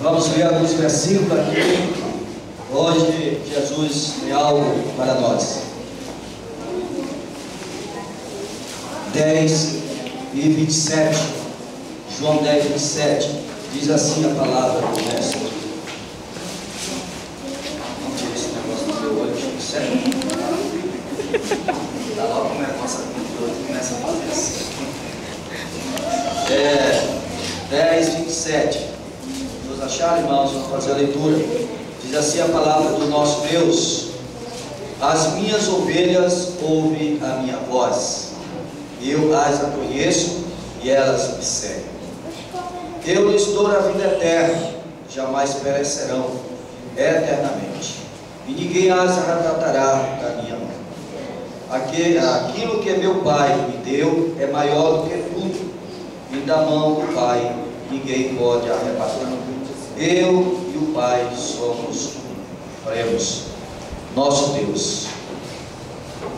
Vamos ler alguns versículos aqui. Hoje Jesus tem algo para nós. 10 e 27. João 10, 27. Diz assim a palavra do mestre. Vamos tirar esse negócio do meu olho, certo? Dá logo como é a nossa cultura, começa a fazer assim. 10, 27. Vamos achar, irmãos, vamos fazer a leitura. Diz assim a palavra do nosso Deus: as minhas ovelhas ouvem a minha voz, eu as conheço e elas me seguem. Eu lhes dou a vida eterna, jamais perecerão eternamente, e ninguém as arrebatará da minha mão. Aquilo que meu Pai me deu é maior do que tudo, e da mão do Pai ninguém pode arrebatar. Eu e o Pai somos oremos. Nosso Deus,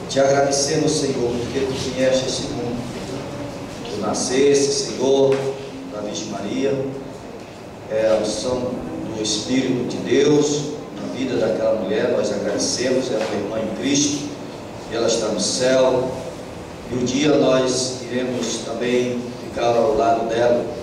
te agradecemos, Senhor, porque tu conheces esse mundo. Tu nasceste, Senhor, da Virgem Maria, a unção do Espírito de Deus na vida daquela mulher. Nós agradecemos, é a tua irmã em Cristo, ela está no céu, e um dia nós iremos também ficar ao lado dela.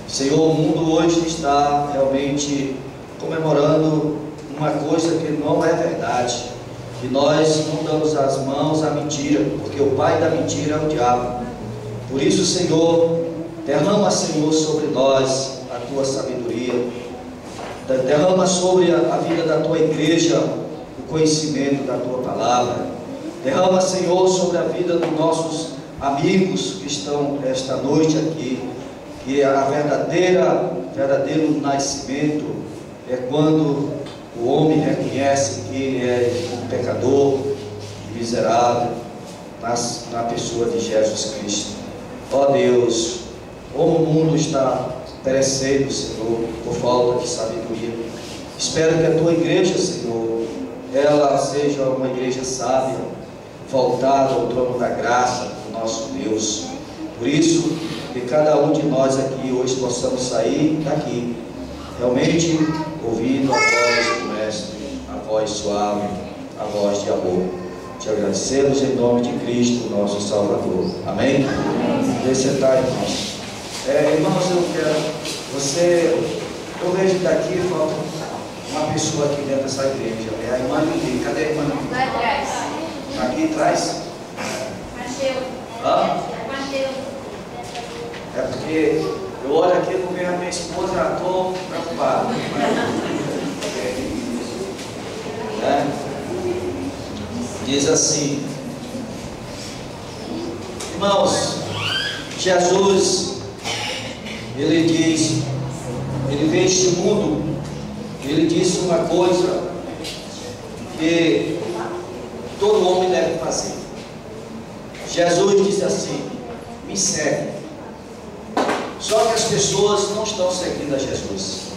Senhor, o mundo hoje está realmente comemorando uma coisa que não é verdade, que nós não damos as mãos à mentira, porque o pai da mentira é o diabo. Por isso, Senhor, derrama, Senhor, sobre nós a tua sabedoria, derrama sobre a vida da tua igreja o conhecimento da tua palavra, derrama, Senhor, sobre a vida dos nossos amigos que estão esta noite aqui, que a verdadeiro nascimento é quando o homem reconhece que ele é um pecador e miserável na pessoa de Jesus Cristo. Ó Deus, como o mundo está perecendo, Senhor, por falta de sabedoria, espero que a tua igreja, Senhor, ela seja uma igreja sábia, voltada ao trono da graça do nosso Deus. Por isso, que cada um de nós aqui hoje possamos sair daqui realmente ouvindo a voz do Mestre, a voz suave, a voz de amor. Te agradecemos em nome de Cristo, nosso Salvador. Amém? Vem sentar, irmãos. Irmãos, eu vejo que daqui falta uma pessoa aqui dentro dessa igreja. É a irmã Lili. Cadê a irmã Lili? Lá atrás. Aqui atrás? Mateus. Hã? Mateus. É porque eu olho aqui e não vejo a minha esposa, já estou preocupado. Diz assim, irmãos, Jesus, ele diz, ele veio a este mundo, ele disse uma coisa que todo homem deve fazer. Jesus disse assim: me segue. Só que as pessoas não estão seguindo a Jesus.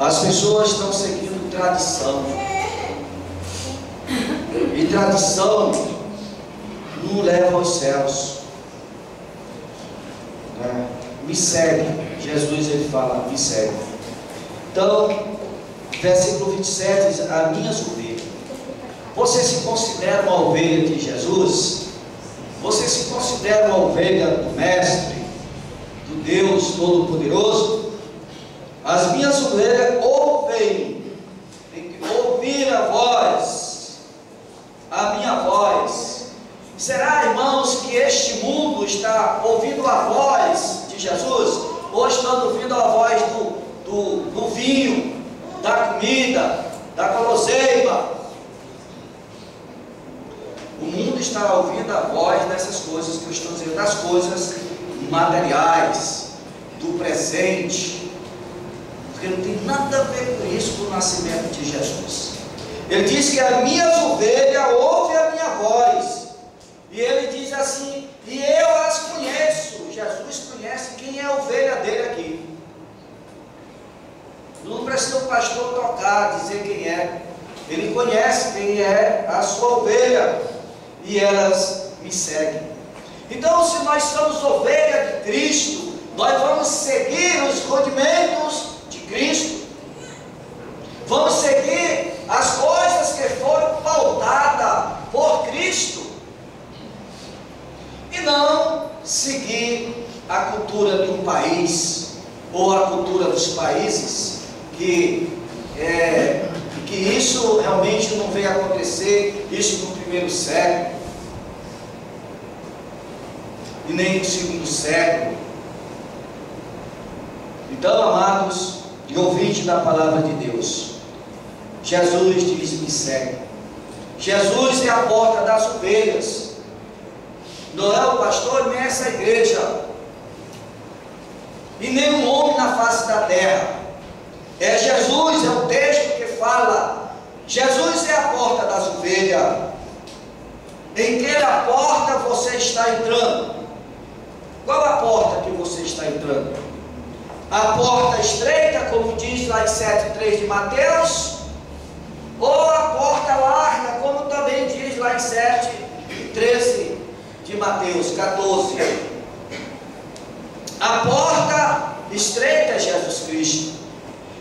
As pessoas estão seguindo tradição. E tradição não leva aos céus. Me segue. Jesus, ele fala, me segue. Então, versículo 27 diz: a minhas ovelhas. Você se considera uma ovelha de Jesus? Você se considera uma ovelha do Mestre, do Deus Todo-Poderoso? As minhas ovelhas ouvem, tem que ouvir a voz, a minha voz. Será, irmãos, que este mundo está ouvindo a voz de Jesus? Ou estão ouvindo a voz do vinho, da comida, da guloseima? O mundo está ouvindo a voz dessas coisas que eu estou dizendo, das coisas materiais, do presente, porque não tem nada a ver com isso, com o nascimento de Jesus. Ele diz que as minhas ovelhas ouvem a minha voz, e ele diz assim, e eu as conheço. Jesus conhece quem é a ovelha dele aqui. Não precisa o pastor tocar, dizer quem é. Ele conhece quem é a sua ovelha, e elas me seguem. Então, se nós somos ovelha de Cristo, nós vamos seguir os rudimentos de Cristo. Vamos seguir as coisas que foram pautadas por Cristo. E não seguir a cultura de um país, ou a cultura dos países, que isso realmente não veio acontecer, isso no primeiro século, e nem no segundo século. Então, amados e ouvintes da palavra de Deus, Jesus diz: me segue. Jesus é a porta das ovelhas. Não é o pastor, nem essa igreja, e nenhum homem na face da terra. É Jesus, é o texto que fala. Jesus é a porta das ovelhas. Em que a porta você está entrando? Qual a porta que você está entrando? A porta estreita, como diz lá em 7,3 de Mateus, ou a porta larga, como também diz lá em 7,13 de Mateus 14. A porta estreita é Jesus Cristo.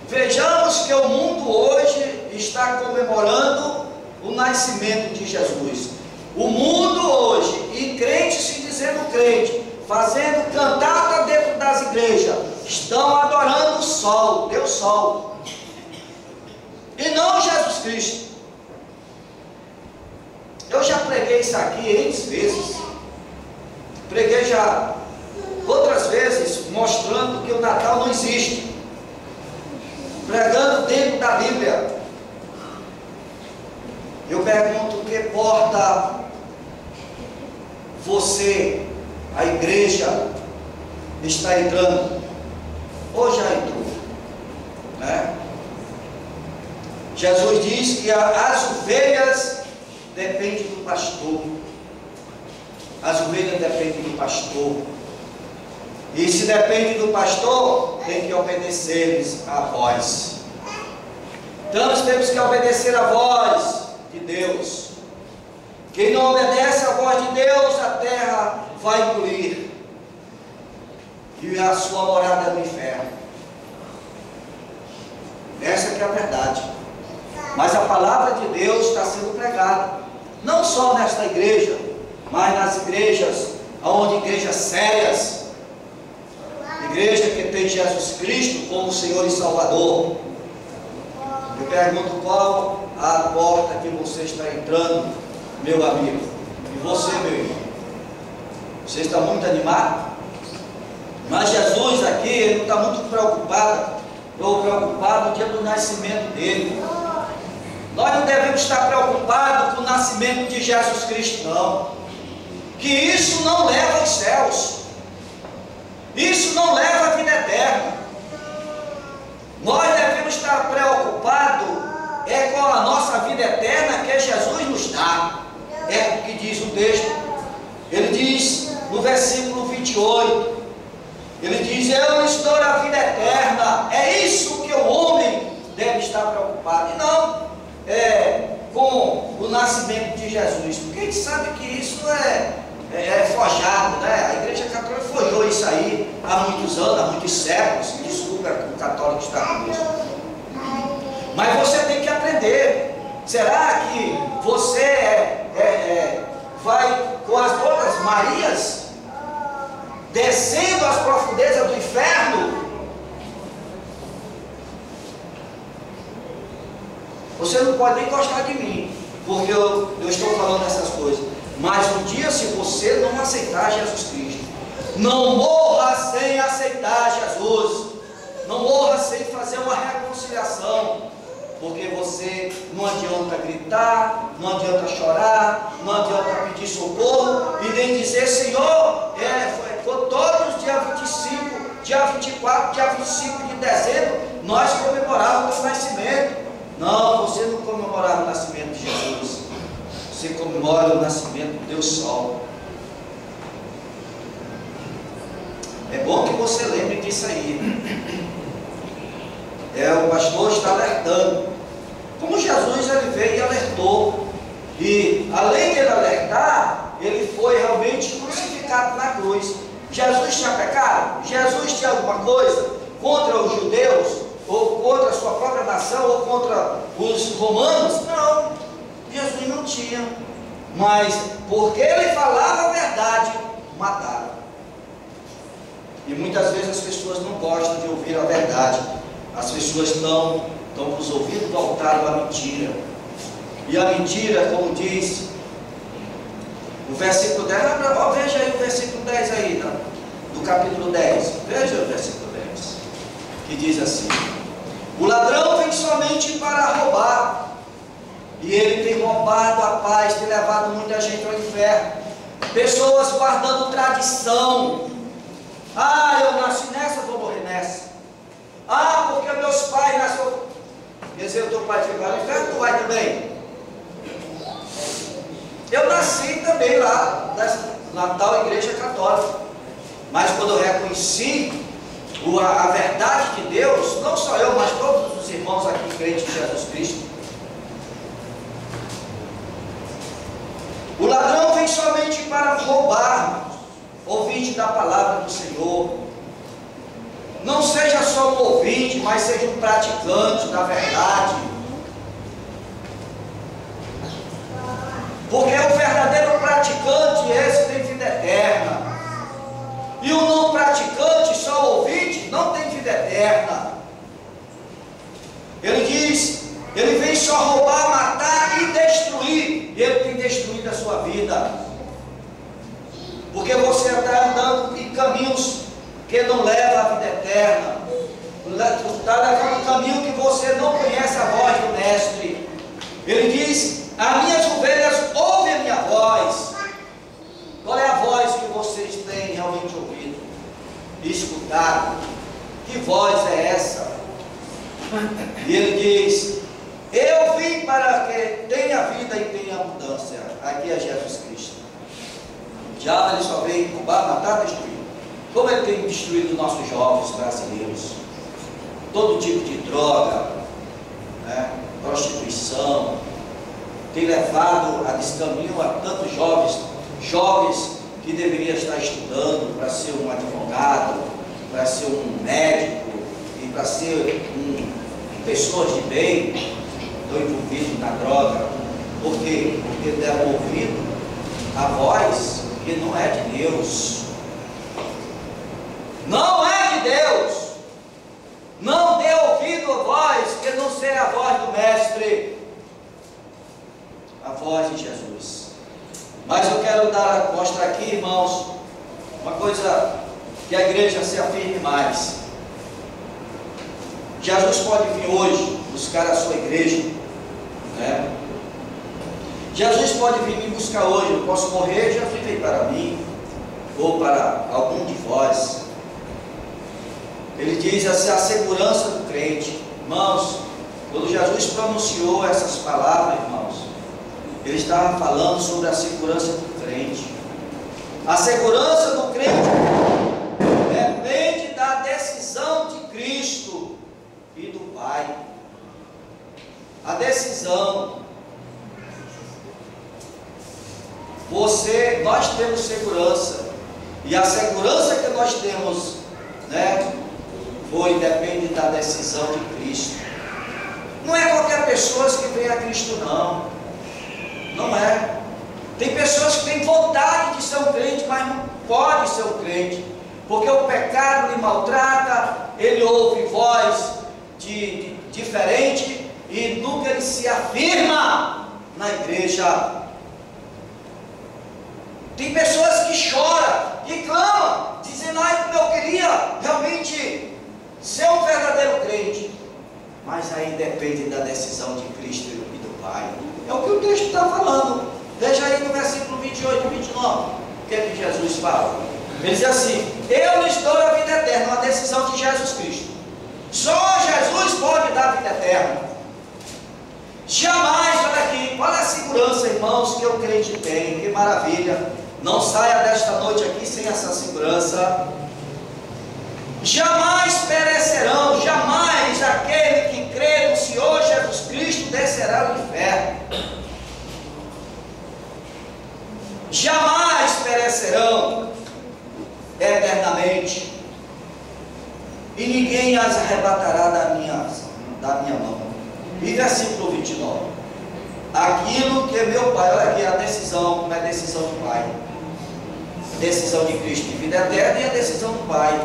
Vejamos que o mundo hoje está comemorando o nascimento de Jesus. O mundo hoje, e crentes se dizendo crente, fazendo cantata dentro das igrejas, estão adorando o sol, Deus Sol, e não Jesus Cristo. Eu já preguei isso aqui N vezes. Preguei já outras vezes mostrando que o Natal não existe, pregando dentro da Bíblia. Eu pergunto: que porta você, a igreja, está entrando? Ou já entrou? Né? Jesus diz que as ovelhas dependem do pastor. As ovelhas dependem do pastor. E se depende do pastor, tem que obedecer-lhes a voz. Então nós temos que obedecer a voz de Deus. Quem não obedece a voz de Deus, a terra vai engolir, e a sua morada é no inferno. Essa que é a verdade. Mas a palavra de Deus está sendo pregada, não só nesta igreja, mas nas igrejas, igrejas sérias, igreja que tem Jesus Cristo como Senhor e Salvador. Eu pergunto: qual a porta que você está entrando, meu amigo? E você, meu irmão? Você está muito animado? Mas Jesus aqui, ele não está muito preocupado no dia do nascimento dele. Nós não devemos estar preocupados com o nascimento de Jesus Cristo, não. Que isso não leva aos céus. Isso não leva à vida eterna. Nós devemos estar preocupados com a nossa vida eterna que Jesus nos dá. É o que diz o texto. Ele diz no versículo 28, ele diz: eu lhes dou a vida eterna. É isso que o homem deve estar preocupado, e não com o nascimento de Jesus, porque a gente sabe que isso é forjado, né? A igreja católica forjou isso aí há muitos anos, há muitos séculos. Desculpa, o católico está conosco. Mas você tem que aprender. Será que você vai com as outras Marias descendo às profundezas do inferno? Você não pode nem gostar de mim, porque eu estou falando essas coisas. Mas um dia, se você não aceitar Jesus Cristo, não morra sem aceitar Jesus, não morra sem fazer uma reconciliação, porque você não adianta gritar, não adianta chorar, não adianta pedir socorro e nem dizer: Senhor, foi todos os dias 25, dia 24, dia 25 de dezembro, nós comemorávamos o nascimento. Não, você não comemorava o nascimento de Jesus, você comemora o nascimento do Deus Sol. É bom que você lembre disso aí. O pastor está alertando. Como Jesus, ele veio e alertou. E além de ele alertar, ele foi realmente crucificado na cruz. Jesus tinha pecado? Jesus tinha alguma coisa contra os judeus? ou contra a sua própria nação, ou contra os romanos. Não, Jesus não tinha. Mas porque ele falava a verdade, mataram. E muitas vezes as pessoas não gostam de ouvir a verdade. As pessoas estão com os ouvidos voltados à mentira. E a mentira, como diz o versículo 10, veja aí o versículo 10 aí, do capítulo 10. Veja o versículo 10, que diz assim: o ladrão vem somente para roubar, e ele tem roubado a paz, tem levado muita gente ao inferno. Pessoas guardando tradição. Ah, eu nasci nessa, vou morrer nessa. Ah, porque meus pais nasceram. Quer dizer, o teu pai foi lá no inferno, tu vai também. Eu nasci também lá, na tal igreja católica. Mas quando eu reconheci a verdade de Deus, não só eu, mas todos os irmãos aqui crentes em Jesus Cristo, o ladrão vem somente para roubar. Ouvinte da palavra do Senhor. Não seja só um ouvinte, mas seja um praticante da verdade. Porque o verdadeiro praticante, esse tem vida eterna. E o não praticante, só ouvinte, não tem vida eterna. Ele diz, ele vem só roubar, matar e destruir. E ele tem destruído a sua vida. Porque você está andando em caminhos que não levam à vida eterna. Está levando um caminho que você não conhece a voz do Mestre. Ele diz, as minhas ovelhas ouvem a minha voz. Qual é a voz que vocês têm realmente ouvido e escutado? Que voz é essa? E ele diz, eu vim para que tenha vida e tenha abundância. Aqui é Jesus Cristo. O diabo ele só veio roubar, matar, destruir. Como ele tem destruído nossos jovens brasileiros? Todo tipo de droga, né? Prostituição, tem levado a descaminho a tantos jovens que deveriam estar estudando para ser um advogado, para ser um médico e para ser pessoas de bem, estão envolvidos na droga. Por quê? Porque deram ouvido a voz que não é de Deus. Não é de Deus. Não dê ouvido a voz que não seja a voz do Mestre, a voz de Jesus. Mas eu quero mostrar aqui, irmãos, uma coisa que a igreja se afirme mais. Jesus pode vir hoje buscar a sua igreja, né? Jesus pode vir me buscar hoje. Eu posso morrer, Jesus veio para mim ou para algum de vós. Ele diz assim, a segurança do crente. Irmãos, quando Jesus pronunciou essas palavras, irmãos, ele estava falando sobre a segurança do crente. A segurança do crente depende da decisão de Cristo e do Pai. A decisão. Nós temos segurança. E a segurança que nós temos, né, depende da decisão de Cristo. Não é qualquer pessoa que vem a Cristo, não. Não é. Tem pessoas que têm vontade de ser um crente, mas não pode ser um crente, porque o pecado lhe maltrata, ele ouve voz diferente e nunca ele se afirma na igreja. Tem pessoas que choram e clamam, dizendo, como eu queria realmente ser um verdadeiro crente. Mas aí depende da decisão de Cristo e do Pai. É o que o texto está falando. Veja aí no versículo 28 e 29. O que é que Jesus fala? Ele diz assim, eu lhes dou a vida eterna, uma decisão de Jesus Cristo. Só Jesus pode dar a vida eterna. Jamais, olha aqui, olha a segurança, irmãos, que o crente tem. Que maravilha. Não saia desta noite aqui sem essa segurança. Jamais perecerão, jamais aquele que crê no Senhor Jesus Cristo descerá ao inferno. Jamais perecerão eternamente. e ninguém as arrebatará da minha mão. E versículo 29. Aquilo que meu Pai, olha aqui a decisão, como é a decisão do Pai. A decisão de Cristo de vida eterna e a decisão do Pai.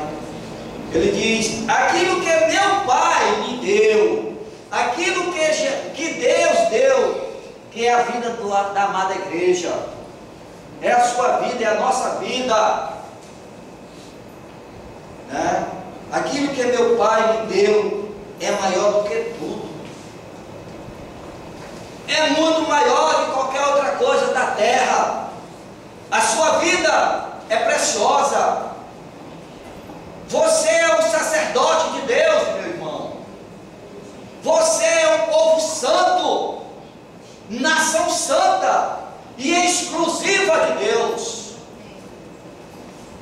Ele diz: aquilo que meu Pai me deu, aquilo que Deus deu, que é a vida da amada igreja, é a sua vida, é a nossa vida, né? Aquilo que meu Pai me deu é maior do que tudo, é muito maior do que qualquer outra coisa da terra. A sua vida é preciosa. Você é um sacerdote de Deus, meu irmão. Você é um povo santo, nação santa e exclusiva de Deus.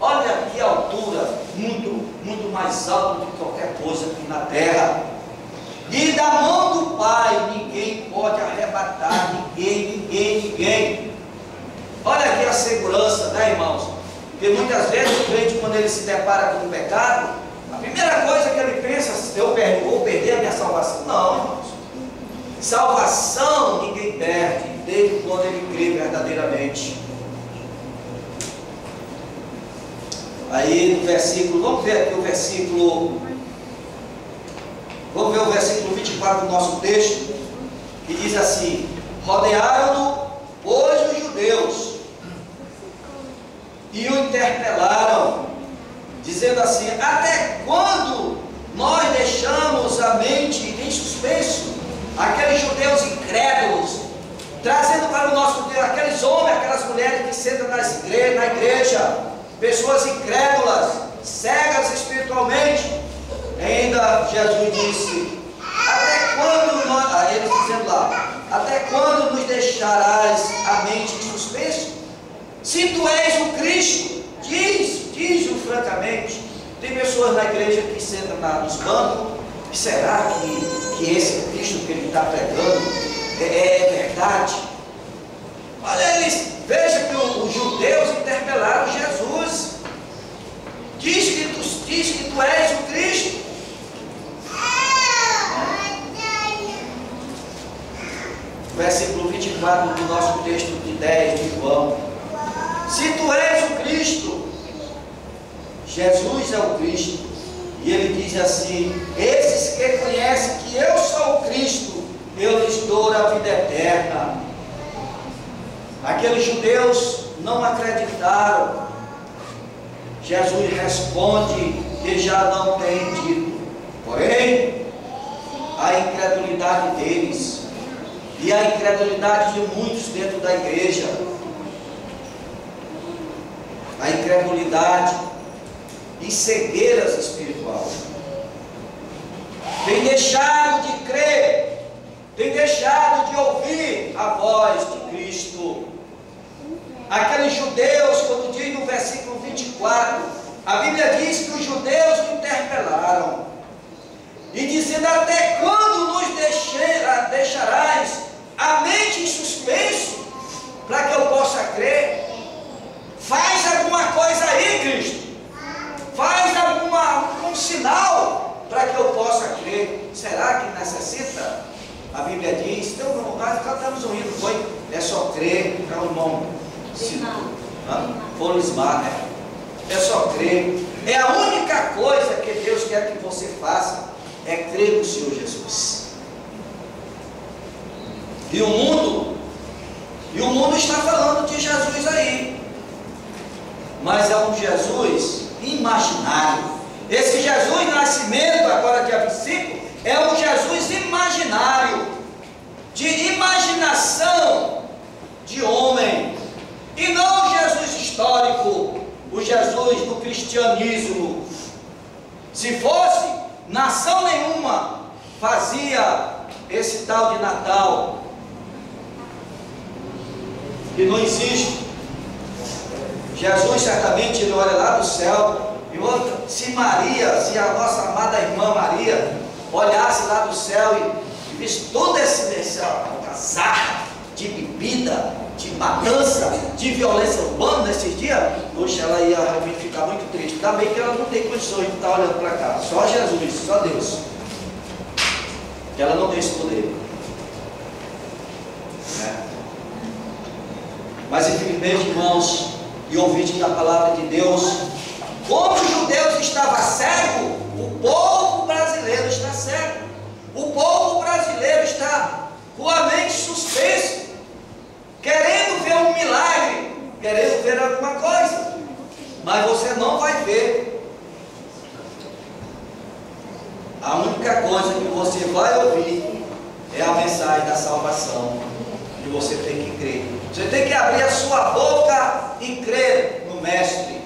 Olha que altura, muito mais alta do que qualquer coisa aqui na terra. E da mão do Pai ninguém pode arrebatar, ninguém. Olha aqui a segurança, né, irmãos? Porque muitas vezes o crente, quando ele se depara com o pecado, a primeira coisa que ele pensa: eu vou perder a minha salvação. Não, irmãos. Salvação ninguém perde, desde quando ele crê verdadeiramente. Aí no versículo, vamos ver aqui o versículo, vamos ver o versículo 24 do nosso texto, que diz assim: rodearam-no, pois, os judeus, e o interpelaram, dizendo assim: até quando nós deixamos a mente em suspenso aqueles judeus incrédulos, trazendo para o nosso Deus aqueles homens, aquelas mulheres que sentam na igreja, pessoas incrédulas, cegas espiritualmente. Ainda Jesus disse: até quando nós, eles dizendo lá, até quando nos deixarás a mente em suspenso? Se tu és o Cristo, diz-o francamente. Tem pessoas na igreja que sentam nos bancos: será que esse Cristo que ele está pregando é verdade? Olha, veja que os judeus interpelaram Jesus. Diz que tu és o Cristo. Versículo 24 do nosso texto de 10 de João: se tu és o Cristo, Jesus é o Cristo. E ele diz assim: esses que conhecem que eu sou o Cristo, eu lhes dou a vida eterna. Aqueles judeus não acreditaram. Jesus responde que já não tem dito. Porém, a incredulidade deles e a incredulidade de muitos dentro da igreja, a incredulidade e cegueiras espirituais, tem deixado de crer, tem deixado de ouvir a voz de Cristo. Aqueles judeus, quando diz no versículo 24, a Bíblia diz que os judeus interpelaram, e dizendo: até quando nos deixarás a mente em suspenso, para que eu possa crer? Faz alguma coisa aí, Cristo. Faz algum sinal para que eu possa crer. Será que necessita? A Bíblia diz: então, nós cantamos um hino, foi? É só crer. É o irmão Folismar, né? É só crer. É a única coisa que Deus quer que você faça, é crer no Senhor Jesus. E o mundo está falando de Jesus aí, mas é um Jesus imaginário. Esse Jesus Nascimento, agora dia 25, é um Jesus imaginário, de imaginação de homem, e não o Jesus histórico, o Jesus do cristianismo. Se fosse, nação nenhuma fazia esse tal de Natal, que não existe. Jesus certamente ele olha lá do céu, e outra, se a nossa amada irmã Maria olhasse lá do céu e visse toda essa alcazarra de bebida, de matança, de violência urbana nesses dias, poxa, ela ia realmente ficar muito triste. Ainda bem que ela não tem condições de estar olhando para cá. Só Jesus, só Deus. Que ela não tem esse poder. Mas infelizmente, irmãos e ouvintes da palavra de Deus, como os judeus estavam cegos, o povo brasileiro está cego. O povo brasileiro está com a mente suspensa, querendo ver um milagre, querendo ver alguma coisa, mas você não vai ver. A única coisa que você vai ouvir é a mensagem da salvação, e você tem que crer. Você tem que abrir a sua boca e crer no Mestre.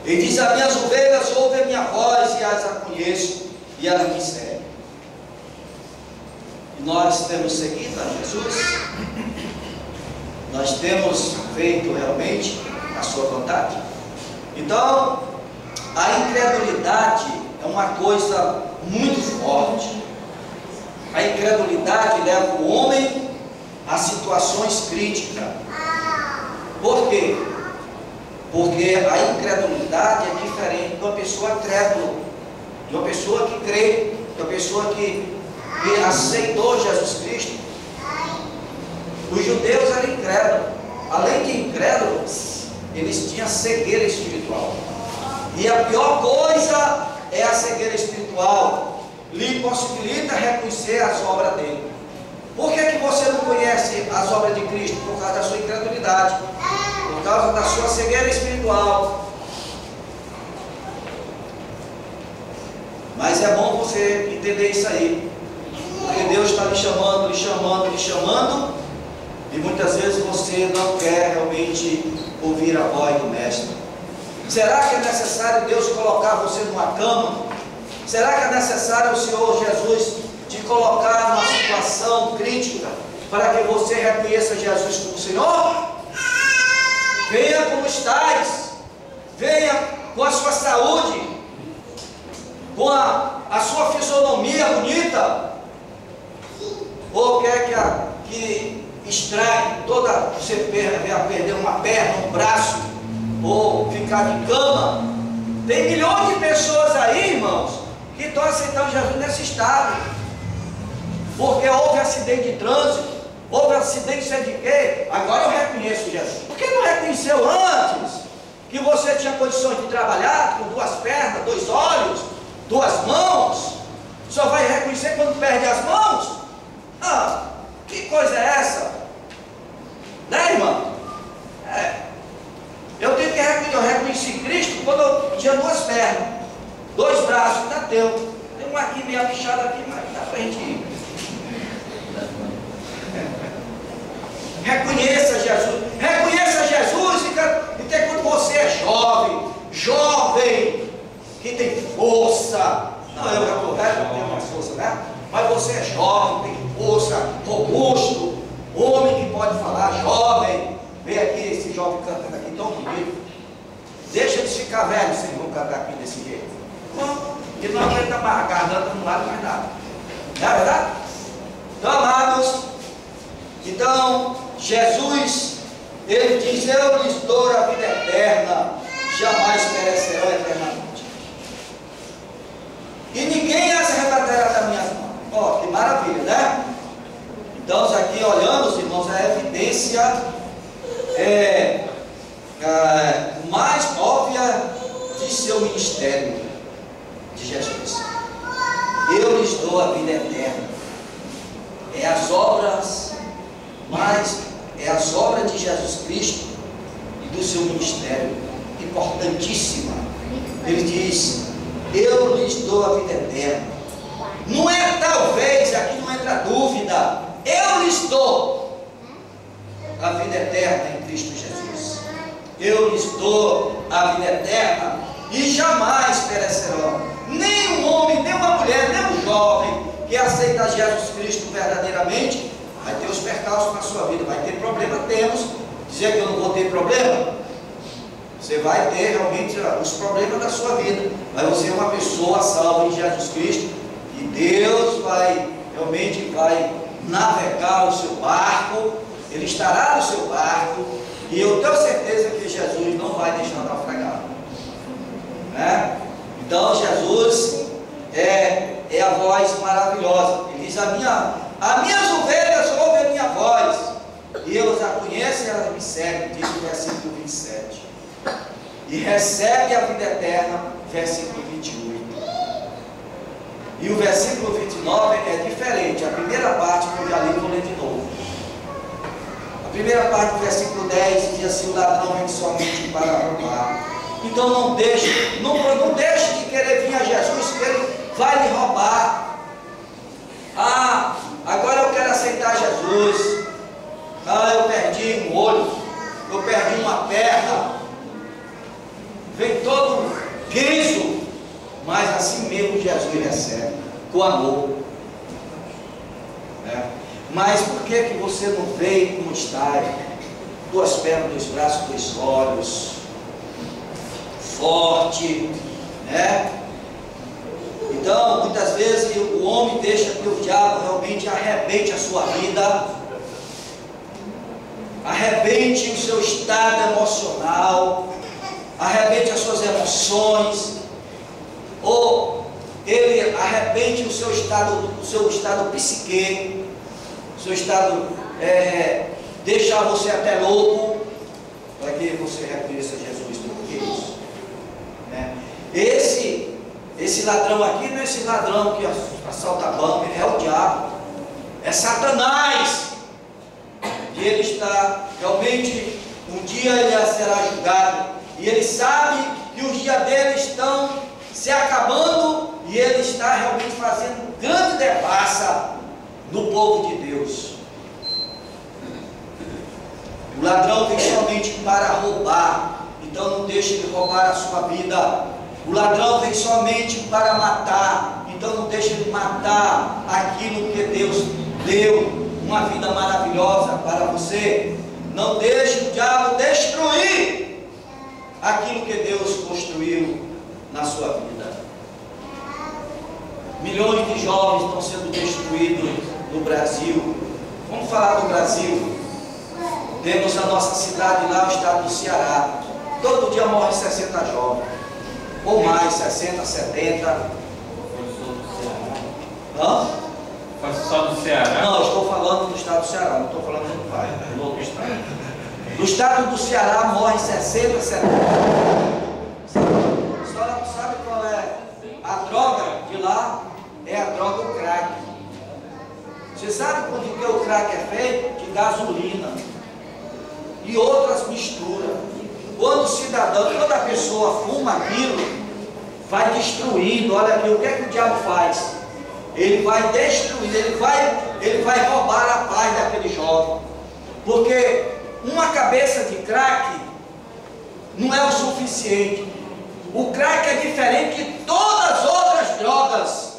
Ele diz: as minhas ovelhas ouvem a minha voz e as conheço, e elas me seguem. E nós temos seguido a Jesus? Nós temos feito realmente a sua vontade? Então, a incredulidade é uma coisa muito forte. A incredulidade leva o homem a situações críticas. Por quê? Porque a incredulidade é diferente de uma pessoa crédula, de uma pessoa que crê, de uma pessoa que aceitou Jesus Cristo. Os judeus eram incrédulos. Além de incrédulos, eles tinham cegueira espiritual. E a pior coisa é a cegueira espiritual. Lhe possibilita reconhecer as obras dele. Por que você não conhece as obras de Cristo? Por causa da sua incredulidade, por causa da sua cegueira espiritual. Mas é bom você entender isso aí, porque Deus está lhe chamando, lhe chamando, lhe chamando, e muitas vezes você não quer realmente ouvir a voz do Mestre. Será que é necessário Deus colocar você numa cama? Será que é necessário o Senhor Jesus te colocar numa situação crítica para que você reconheça Jesus como Senhor? Venha como estás, venha com a sua saúde, com a sua fisionomia bonita, ou quer que estrague toda, você perder uma perna, um braço, ou ficar de cama? Tem milhões de pessoas aí, irmãos, que estão aceitando Jesus nesse estado, porque houve acidente de trânsito, houve acidente sei de quê, agora eu reconheço Jesus. Por que não reconheceu antes? Que você tinha condições de trabalhar com 2 pernas, 2 olhos, 2 mãos, só vai reconhecer quando perde as mãos? Ah, que coisa é essa? Né, irmão? Eu tenho que reconhecer, eu reconheci Cristo quando eu tinha 2 pernas, 2 braços, ainda teu. Tem uma aqui meio bichada aqui, mas dá pra gente ir. Reconheça Jesus, e até quando você é jovem, que tem força. Não, eu já estou velho, não tenho mais força, né? Mas você é jovem, tem força, robusto, homem que pode falar, jovem. Vem aqui esse jovem cantando aqui tão bonito. Deixa eles ficar velhos se eles vão cantar aqui desse jeito. Não, porque não aguenta mais, a garganta não lado mais nada. Não é verdade? Então, amados, então, Jesus, ele diz: eu lhes dou a vida eterna, jamais perecerão eternamente. E ninguém as arrebatará das minhas mãos. Ó, que maravilha, né? Então, aqui olhamos, irmãos, a evidência mais óbvia de seu ministério de Jesus. Eu lhes dou a vida eterna. É as obras de Jesus Cristo e do seu ministério, importantíssima. Ele diz: eu lhes dou a vida eterna. Não é talvez, aqui não entra dúvida. Eu lhes dou a vida eterna em Cristo Jesus. Eu lhes dou a vida eterna e jamais perecerão. Nem um homem, nem uma mulher, nem um jovem que aceita Jesus Cristo verdadeiramente vai ter os percalços na sua vida, vai ter problema. Temos, dizer que eu não vou ter problema, você vai ter realmente os problemas da sua vida, mas você é uma pessoa salva em Jesus Cristo, e Deus vai realmente vai navegar o seu barco, ele estará no seu barco, e eu tenho certeza que Jesus não vai deixar naufragar, né? Então Jesus é a voz maravilhosa. Ele diz: as minhas ovelhas ouvem a minha voz, e eu a conheço e elas me seguem, diz o versículo 27. E recebe a vida eterna, versículo 28. E o versículo 29 é diferente. A primeira parte que eu já li, vou ler de novo. A primeira parte do versículo 10 diz assim: o ladrão vem somente para roubar. Então não deixe de querer vir a Jesus, que ele vai lhe roubar. Ah, agora eu quero aceitar Jesus. Ah, eu perdi um olho, eu perdi uma perna. Vem todo guiso, mas assim mesmo Jesus recebe, com amor, né? Mas por que você não veio como está? Duas pernas, dois braços, dois olhos, forte, né? Então, muitas vezes o homem deixa que o diabo realmente arrebente a sua vida, arrebente o seu estado emocional, arrebente as suas emoções, ou ele arrebente o seu estado psique, o seu estado deixar você até louco, para que você reconheça Jesus do que é isso, né? Esse ladrão aqui não é esse ladrão que assalta banco, é o diabo, é Satanás, e ele está realmente, um dia ele será julgado, e ele sabe que os dias dele estão se acabando, e ele está realmente fazendo grande devassa no povo de Deus. O ladrão vem somente para roubar, então não deixe de roubar a sua vida. O ladrão vem somente para matar, então não deixe de matar aquilo que Deus deu, uma vida maravilhosa para você. Não deixe o diabo destruir aquilo que Deus construiu na sua vida. Milhões de jovens estão sendo destruídos no Brasil. Vamos falar do Brasil. Temos a nossa cidade lá, o estado do Ceará. Todo dia morre 60 jovens, ou mais, 60, 70. Hã? Foi só do Ceará? Não, eu estou falando do estado do Ceará, não estou falando do pai, do outro estado. No estado do Ceará morre 60, 70. A senhora não sabe qual é a droga de lá? É a droga do crack. Você sabe por que o crack é feito? De gasolina e outras misturas. Quando o cidadão, quando a pessoa fuma aquilo, vai destruindo. Olha aqui, o que é que o diabo faz? Ele vai destruir, ele vai roubar a paz daquele jovem. Porque uma cabeça de crack não é o suficiente. O crack é diferente de todas as outras drogas.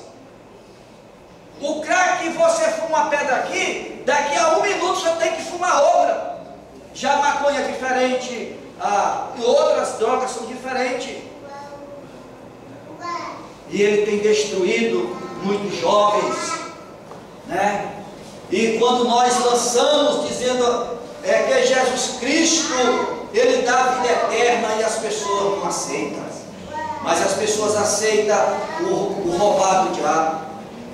O crack, você fuma uma pedra aqui, daqui a 1 minuto você tem que fumar outra. Já a maconha é diferente, e outras drogas são diferentes. E ele tem destruído muitos jovens, né? E quando nós lançamos dizendo que Jesus Cristo, ele dá a vida eterna, e as pessoas não aceitam. Mas as pessoas aceitam o roubar do diabo,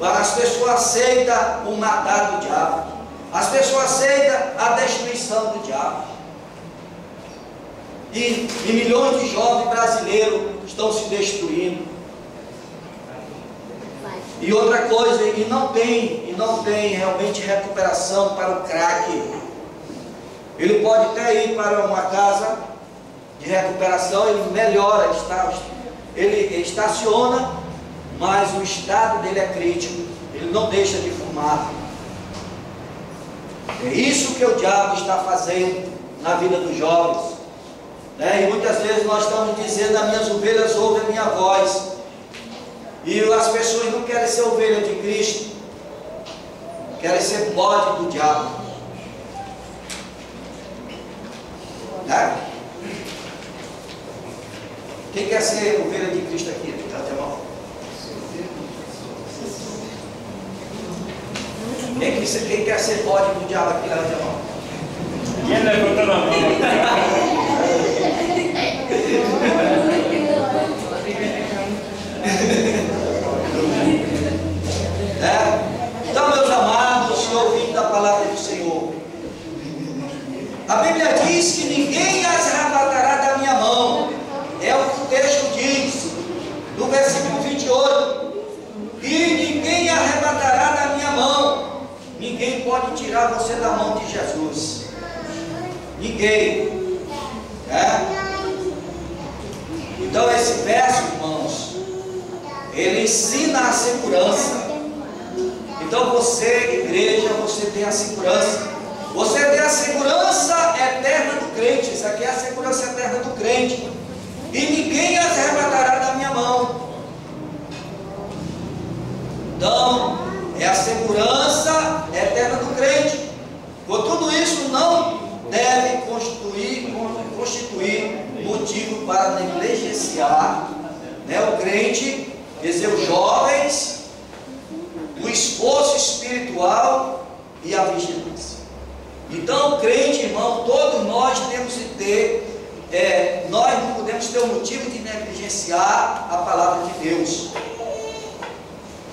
as pessoas aceitam o matar do diabo, as pessoas aceitam a destruição do diabo. E milhões de jovens brasileiros estão se destruindo. E outra coisa, e não tem realmente recuperação para o crack. Ele pode até ir para uma casa de recuperação, ele melhora, ele estaciona, mas o estado dele é crítico, ele não deixa de fumar. É isso que o diabo está fazendo na vida dos jovens, né? E muitas vezes nós estamos dizendo: as minhas ovelhas ouvem a minha voz. E as pessoas não querem ser ovelha de Cristo, querem ser bode do diabo, né? Quem quer ser ovelha de Cristo aqui? Levanta a mão. Quem quer ser bode do diabo aqui, levanta a mão. ¿Quién levantó la mano? Então, meus amados e ouvintes da palavra do Senhor, a Bíblia diz que ninguém as arrebatará da minha mão. É o que o texto diz, no versículo 28. E ninguém arrebatará da minha mão. Ninguém pode tirar você da mão de Jesus. Ninguém. Então esse verso, irmãos, ele ensina a segurança. Então você, igreja, você tem a segurança. Você tem a segurança eterna do crente. Isso aqui é a segurança eterna do crente. E ninguém as arrebatará da minha mão. Então, é a segurança eterna do crente. Por tudo isso, não deve constituir motivo para negligenciar, o crente, quer dizer, os jovens, o esforço espiritual e a vigilância. Então, crente, irmão, todos nós temos que ter, nós não podemos ter o motivo de negligenciar a palavra de Deus.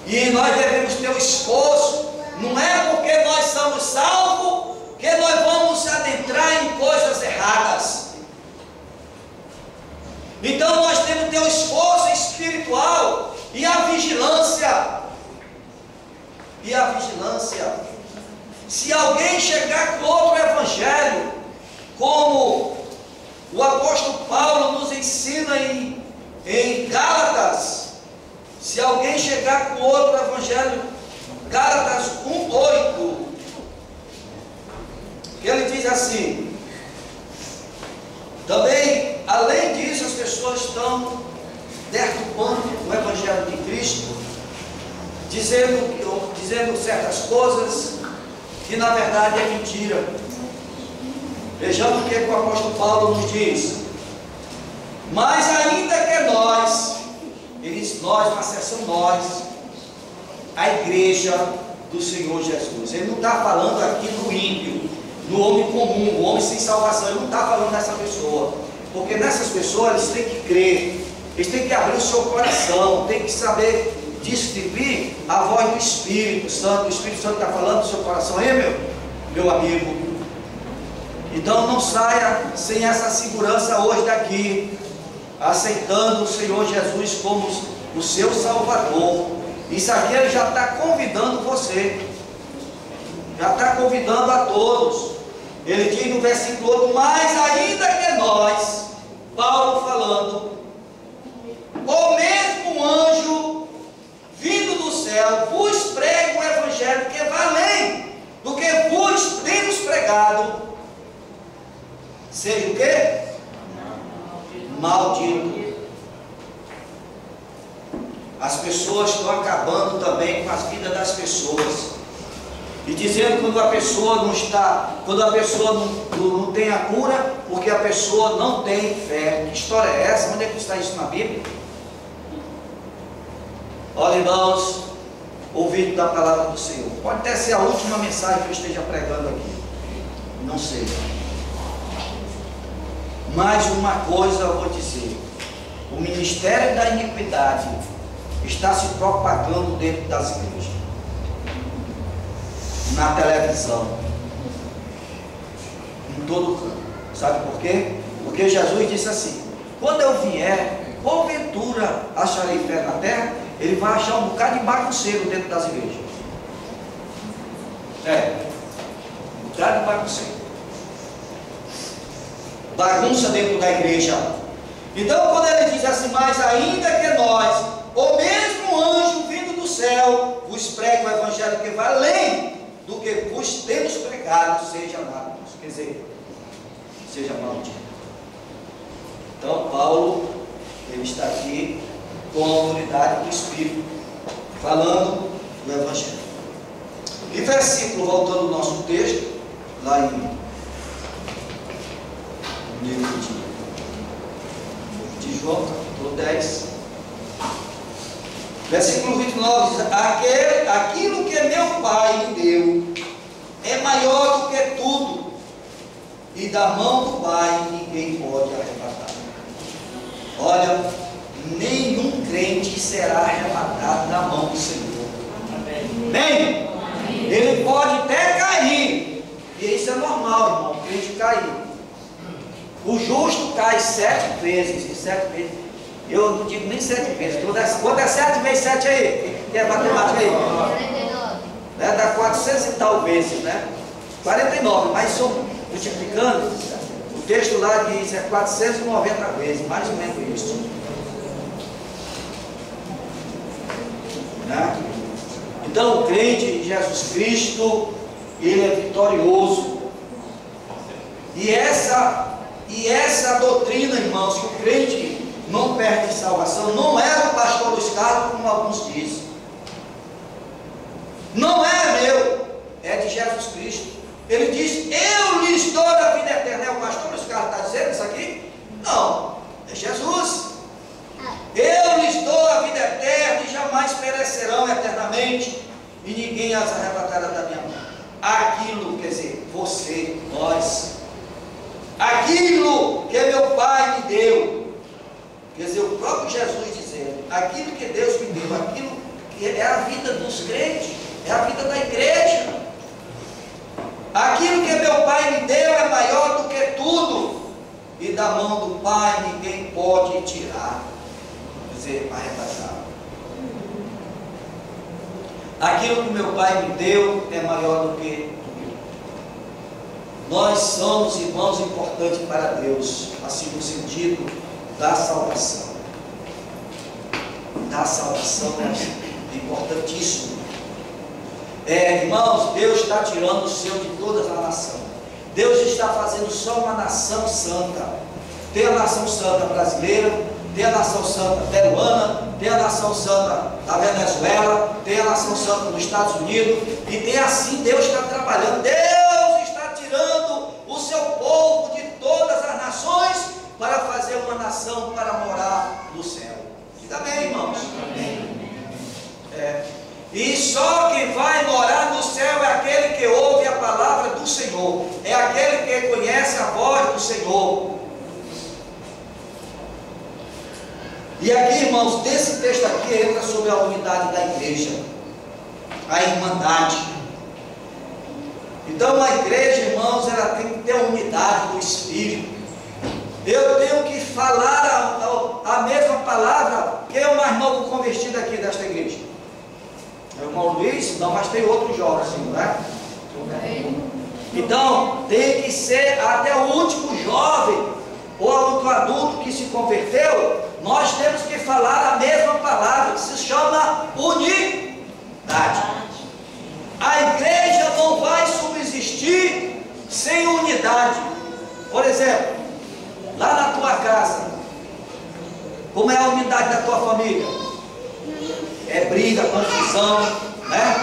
E nós devemos ter o esforço. Não é porque nós somos salvos que nós vamos adentrar em coisas erradas. Então nós temos que ter o esforço espiritual e a vigilância. E a vigilância. Se alguém chegar com outro evangelho, como o apóstolo Paulo nos ensina em Gálatas, se alguém chegar com outro evangelho, Gálatas 1:8, ele diz assim: também, além disso, as pessoas estão deturpando o evangelho de Cristo, dizendo certas coisas que na verdade é mentira. Vejamos o que o apóstolo Paulo nos diz: mas ainda que nós, nós, na seção nós, a igreja do Senhor Jesus. Ele não está falando aqui do ímpio, no homem comum, o homem sem salvação. Ele não está falando dessa pessoa, porque nessas pessoas eles têm que crer, eles têm que abrir o seu coração, têm que saber distinguir a voz do Espírito Santo. O Espírito Santo está falando do seu coração, meu amigo. Então não saia sem essa segurança hoje daqui, aceitando o Senhor Jesus como o seu Salvador. Isso aqui ele já está convidando você, já está convidando a todos. Ele diz no versículo 8: mas ainda que nós, Paulo falando, o mesmo anjo vindo do céu vos prega o evangelho que vai além do que vos temos pregado, seja o quê? Maldito. As pessoas estão acabando também com as vidas das pessoas, e dizendo quando a pessoa não está, quando a pessoa não tem a cura, porque a pessoa não tem fé. Que história é essa? Onde é que está isso na Bíblia? Olha, irmãos, ouvido da palavra do Senhor, pode até ser a última mensagem que eu esteja pregando aqui, não sei, mas uma coisa eu vou dizer: o ministério da iniquidade está se propagando dentro das igrejas, na televisão, em todo canto. Sabe por quê? Porque Jesus disse assim: quando eu vier, porventura acharei fé na terra? Ele vai achar um bocado de bagunceiro dentro das igrejas. Um bocado de bagunceiro, bagunça dentro da igreja. Então quando ele diz assim: mas ainda que nós, o mesmo anjo vindo do céu, vos prega o evangelho que vai além do que vos temos pregado, seja anátema, quer dizer, seja maldito. Então Paulo, ele está aqui com a autoridade do Espírito, falando do evangelho. E versículo, voltando ao nosso texto, lá em livro de João, capítulo 10. Versículo 29 diz: aquilo que meu Pai me deu é maior do que tudo, e da mão do Pai ninguém pode arrebatar. Olha, nenhum crente será arrebatado da mão do Senhor. Amém? Ele pode até cair, e isso é normal, irmão, o crente cair. O justo cai 7 vezes, e 7 vezes, eu não digo nem 7 vezes, quando é 7 vezes 7 aí? Que é matemática aí? 49. Dá 400 e tal vezes, né? 49, mas só multiplicando, o texto lá diz 490 vezes, mais ou menos isso. Né? Então o crente em Jesus Cristo, ele é vitorioso. E essa doutrina, irmãos, que o crente não perde salvação, não é do pastor Luiz Carlos, como alguns dizem. Não é meu, é de Jesus Cristo. Ele diz: eu lhes dou a vida eterna. É o pastor Luiz Carlos está dizendo isso aqui? Não, é Jesus. Eu lhes dou a vida eterna e jamais perecerão eternamente, e ninguém as arrebatará da minha mão. Aquilo, quer dizer, você, nós, aquilo que meu Pai me deu, quer dizer, o próprio Jesus dizendo, aquilo que Deus me deu, aquilo que é a vida dos crentes, é a vida da igreja. Aquilo que meu Pai me deu é maior do que tudo, e da mão do Pai ninguém pode tirar, quer dizer, arrebatar. Aquilo que meu Pai me deu é maior do que tudo. Nós somos irmãos importantes para Deus, assim no sentido da salvação. Da salvação é importantíssimo. Irmãos, Deus está tirando o seu de toda a nação. Deus está fazendo só uma nação santa. Tem a nação santa brasileira, tem a nação santa peruana, tem a nação santa da Venezuela, tem a nação santa dos Estados Unidos, e tem assim, Deus está trabalhando. Deus está tirando o seu povo de todas as nações para fazer uma nação para morar no céu. Diga bem, irmãos. Amém. E só quem vai morar no céu é aquele que ouve a palavra do Senhor, é aquele que conhece a voz do Senhor. E aqui, irmãos, desse texto aqui entra sobre a unidade da igreja, a irmandade. Então a igreja, irmãos, ela tem que ter a unidade do Espírito. Eu tenho que falar a mesma palavra que o mais novo convertido aqui desta igreja. É o irmão Luiz, não, mas tem outros jovens, assim, não é? Então, tem que ser até o último jovem, ou outro adulto que se converteu, nós temos que falar a mesma palavra, que se chama unidade. A igreja não vai subsistir sem unidade. Por exemplo, lá na tua casa, como é a unidade da tua família? É briga, confusão, né?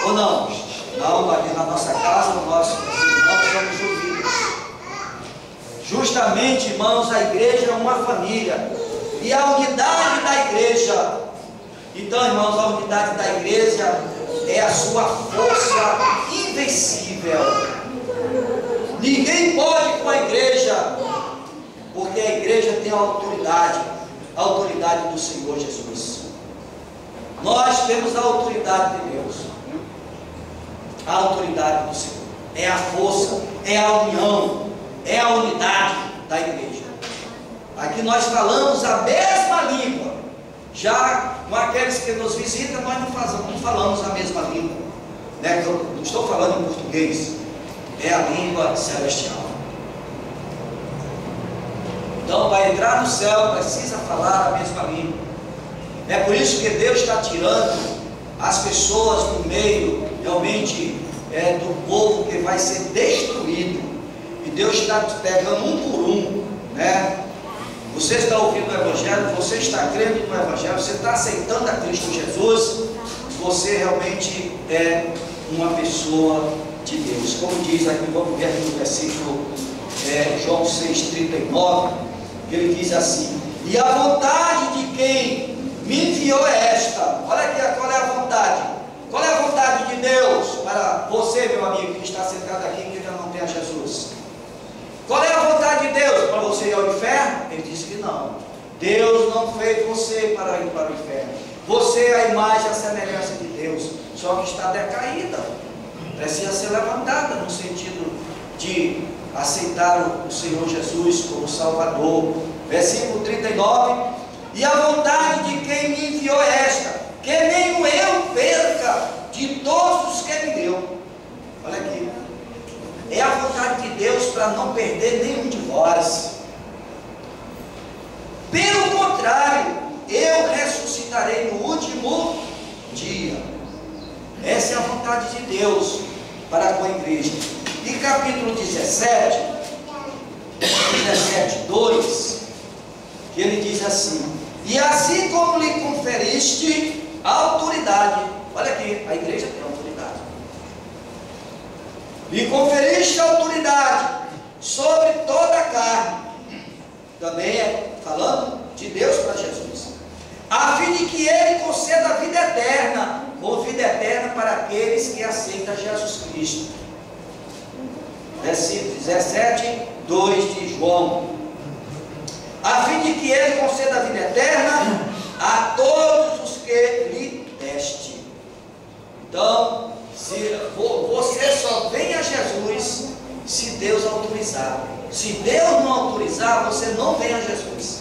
Ou não? Não, ali na nossa casa, nós somos unidos. Justamente, irmãos, a igreja é uma família. E a unidade da igreja, então, irmãos, a unidade da igreja é a sua força invencível. Ninguém pode com a igreja, porque a igreja tem a autoridade do Senhor Jesus. Nós temos a autoridade de Deus, a autoridade do Senhor, é a força, é a união, é a unidade da igreja. Aqui nós falamos a mesma língua, já com aqueles que nos visitam, nós não falamos a mesma língua, né? Eu não estou falando em português, é a língua celestial. Então, para entrar no céu, precisa falar a mesma língua. É por isso que Deus está tirando as pessoas do meio, realmente, do povo que vai ser destruído. E Deus está pegando um por um, né? Você está ouvindo o Evangelho, você está crendo no Evangelho, você está aceitando a Cristo Jesus, você realmente é uma pessoa de Deus. Como diz aqui, vamos ver aqui no versículo João 6,39, que ele diz assim: e a vontade de quem me enviou é esta, não fez você para ir para o inferno. Você é a imagem e a semelhança de Deus, só que está decaída. Precisa ser levantada no sentido de aceitar o Senhor Jesus como Salvador. Versículo 39. E a vontade de quem me enviou é esta, que nenhum eu perca de todos os que me deu. Olha aqui. É a vontade de Deus para não perder nenhum de vós. Pelo contrário, eu ressuscitarei no último dia. Essa é a vontade de Deus para com a igreja. E capítulo 17, 2, que ele diz assim: e assim como lhe conferiste a autoridade, olha aqui, a igreja tem autoridade, lhe conferiste a autoridade sobre toda a carne, também é falando de Deus para Jesus, a fim de que ele conceda a vida eterna, ou vida eterna para aqueles que aceitam Jesus Cristo. Versículo 17, 2 de João. A fim de que ele conceda a vida eterna a todos os que lhe deste. Então, se você só vem a Jesus se Deus autorizar. Se Deus não autorizar, você não vem a Jesus.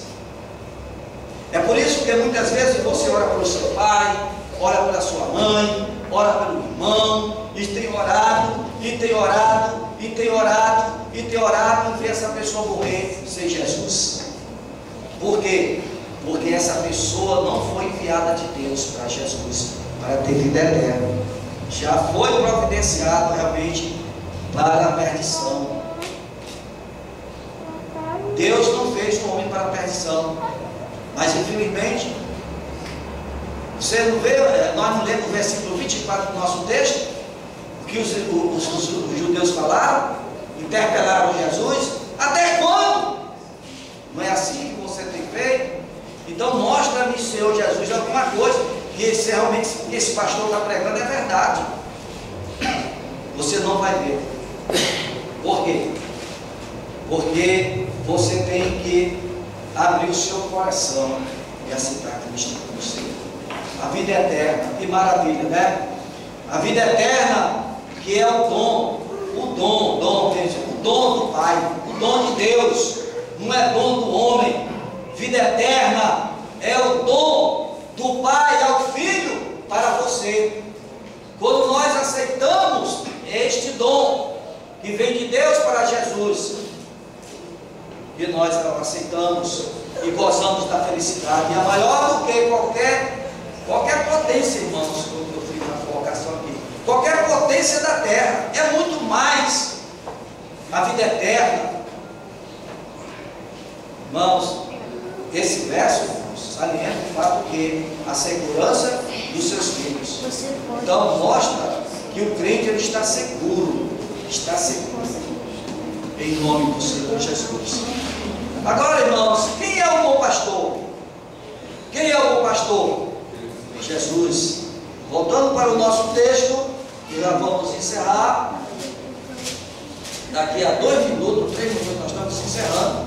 É por isso que muitas vezes você ora pelo seu pai, ora pela sua mãe, ora pelo irmão, e tem orado, e tem orado, e tem orado, e tem orado, e vê essa pessoa morrer sem Jesus. Por quê? Porque essa pessoa não foi enviada de Deus para Jesus, para ter vida eterna. Já foi providenciado realmente para a perdição. Deus não fez o homem para a perdição, mas infelizmente, você não vê, nós não lemos o versículo 24 do nosso texto, o que os judeus falaram, interpelaram Jesus: até quando? Não é assim que você tem feito? Então mostra-me, Senhor Jesus, alguma coisa que realmente que esse pastor está pregando é verdade. Você não vai ver. Por quê? Porque você tem que abrir o seu coração e aceitar Cristo como Senhor. A vida eterna, que maravilha, né? A vida eterna, que é o dom do Pai, o dom de Deus, não é dom do homem. Vida eterna é o dom do Pai ao Filho para você. Quando nós aceitamos este dom que vem de Deus para Jesus, e nós aceitamos e gozamos da felicidade, é maior do que qualquer potência, irmãos, como eu fiz na colocação aqui, qualquer potência da terra, é muito mais a vida eterna. Irmãos, esse verso, irmãos, salienta o fato que a segurança dos seus filhos. Então mostra que o crente ele está seguro, em nome do Senhor Jesus. Agora, irmãos, quem é o bom pastor? Quem é o bom pastor? Jesus. Voltando para o nosso texto, que já vamos encerrar. Daqui a 2 minutos, 3 minutos, nós estamos encerrando.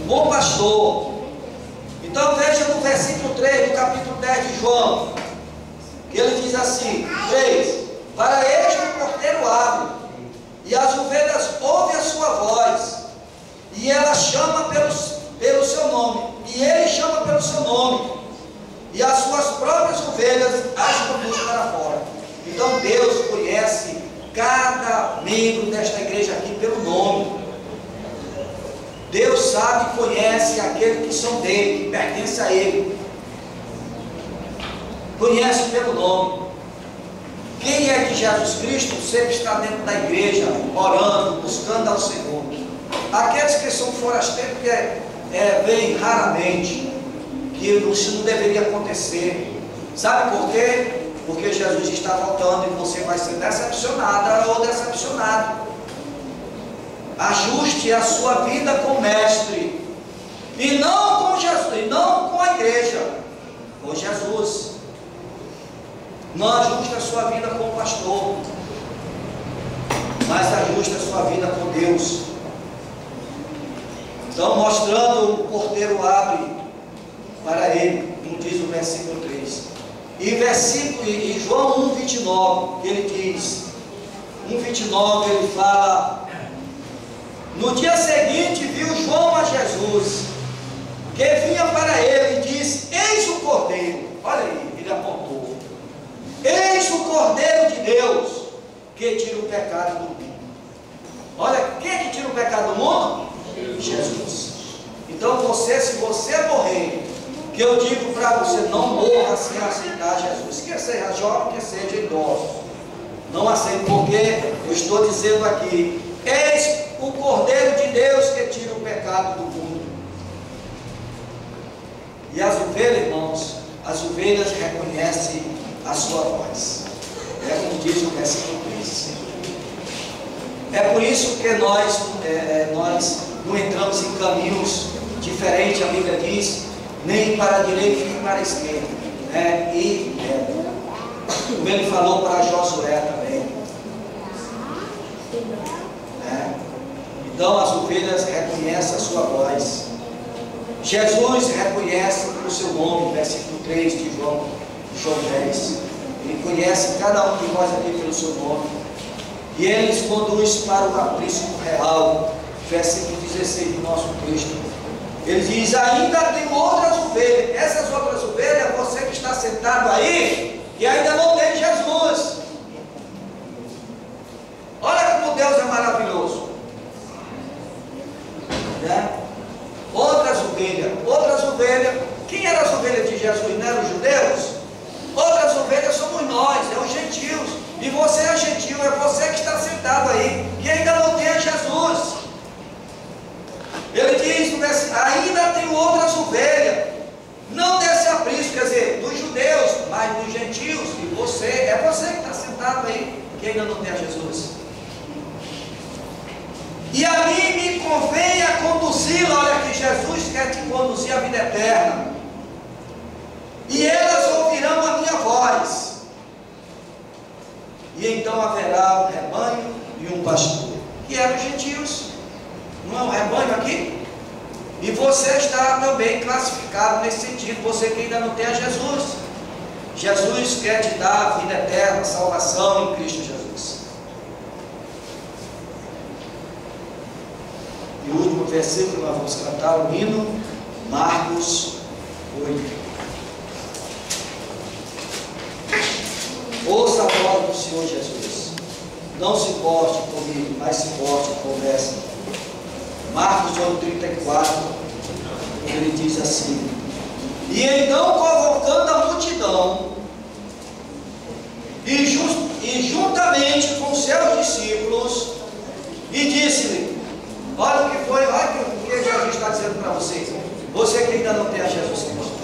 O bom pastor. Então veja no versículo 3 do capítulo 10 de João, que ele diz assim: 3: para este o porteiro abre, e as ovelhas ouvem a sua voz, e ela chama pelo seu nome, e ele chama pelo seu nome, e as suas próprias ovelhas as conduz para fora. Então Deus conhece cada membro desta igreja aqui pelo nome. Deus sabe e conhece aqueles que são dele, que pertencem a ele. Conhece pelo nome. Quem é de Jesus Cristo sempre está dentro da igreja, orando, buscando ao Senhor. Aqueles que são forasteiros vêm raramente, que isso não deveria acontecer. Sabe por quê? Porque Jesus está voltando e você vai ser decepcionada ou decepcionado. Ajuste a sua vida com o Mestre, e não com Jesus, e não com a igreja, com Jesus. Não ajuste a sua vida com o pastor, mas ajuste a sua vida com Deus. Então, mostrando o porteiro abre, para ele, como diz o versículo 3. E João 1,29, ele diz, 1,29 ele fala: no dia seguinte viu João a Jesus, que vinha para ele, e disse: eis o Cordeiro. Olha aí, ele apontou: eis o Cordeiro de Deus, que tira o pecado do mundo. Olha, quem é que tira o pecado do mundo? Jesus. Então se você morrer, que eu digo para você, não morra sem aceitar Jesus. Quer seja jovem, quer seja idoso, não aceite, porque eu estou dizendo aqui: eis o Cordeiro de Deus que tira o pecado do mundo. E as ovelhas, irmãos, as ovelhas reconhecem a sua voz. É como diz o versículo 3. É por isso que nós não entramos em caminhos diferentes, a Bíblia diz, nem para a direita nem para a esquerda, né? Como ele falou para Josué também, né? Então as ovelhas reconhecem a sua voz. Jesus reconhece o seu nome, versículo 3 de João 10. Ele conhece cada um de nós aqui pelo seu nome, e ele nos conduz para o aprisco real, versículo 16 do nosso texto. Ele diz: ainda tem outras ovelhas. Essas outras ovelhas, você que está sentado aí, que ainda não tem Jesus. Olha como Deus é maravilhoso, né? Outras ovelhas. Quem eram as ovelhas de Jesus? Não eram os judeus? Outras ovelhas somos nós, é os gentios. E você é gentil, é você que está sentado aí, que ainda não tem Jesus. Ele diz, ainda tem outras ovelhas, não desse aprisco, quer dizer, dos judeus, mas dos gentios. E você, é você que está sentado aí, que ainda não tem a Jesus. E a mim me convém a conduzi-la. Olha que Jesus quer te conduzir à vida eterna. E elas ouvirão a minha voz. E então haverá um rebanho e um pastor. Que eram os gentios. Não é um rebanho aqui? E você está também classificado nesse sentido. Você que ainda não tem a Jesus. Jesus quer te dar a vida eterna, a salvação em Cristo Jesus. E o último versículo nós vamos cantar o hino, Marcos 8. Ouça a voz do Senhor Jesus. Não se porte comigo, mas se porte e converse. Marcos 8:34, ele diz assim: e então, convocando a multidão, e juntamente com seus discípulos, e disse-lhe: olha o que foi, olha o que Jesus está dizendo para vocês. Você que ainda não tem a Jesus Cristo.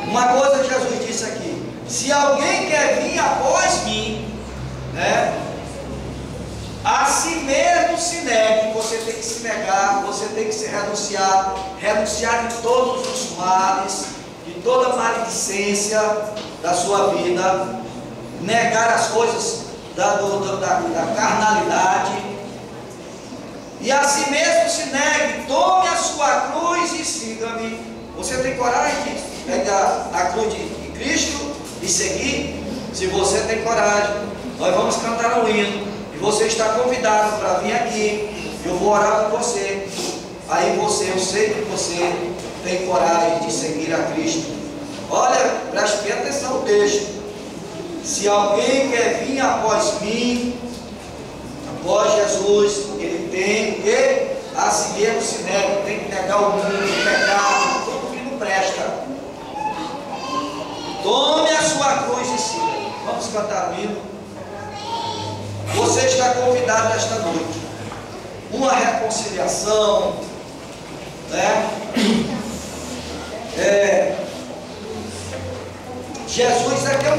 Uma coisa que Jesus disse aqui: se alguém quer vir após mim, né, a si mesmo se negue. Você tem que se negar, você tem que se renunciar de todos os males, de toda a maledicência da sua vida, negar as coisas da carnalidade, e a si mesmo se negue, tome a sua cruz e siga-me. Você tem coragem de pegar a cruz de Cristo e seguir? Se você tem coragem, nós vamos cantar um hino, e você está convidado para vir aqui. Eu vou orar por você. Aí eu sei que você tem coragem de seguir a Cristo. Olha, preste bem atenção no texto. Se alguém quer vir após mim, após Jesus, ele tem que a si mesmo se nega, tem que negar o mundo, o pecado, tudo que não presta. Tome a sua cruz e siga. Vamos cantar o hino. Você está convidado esta noite. Uma reconciliação, né? Jesus é que é o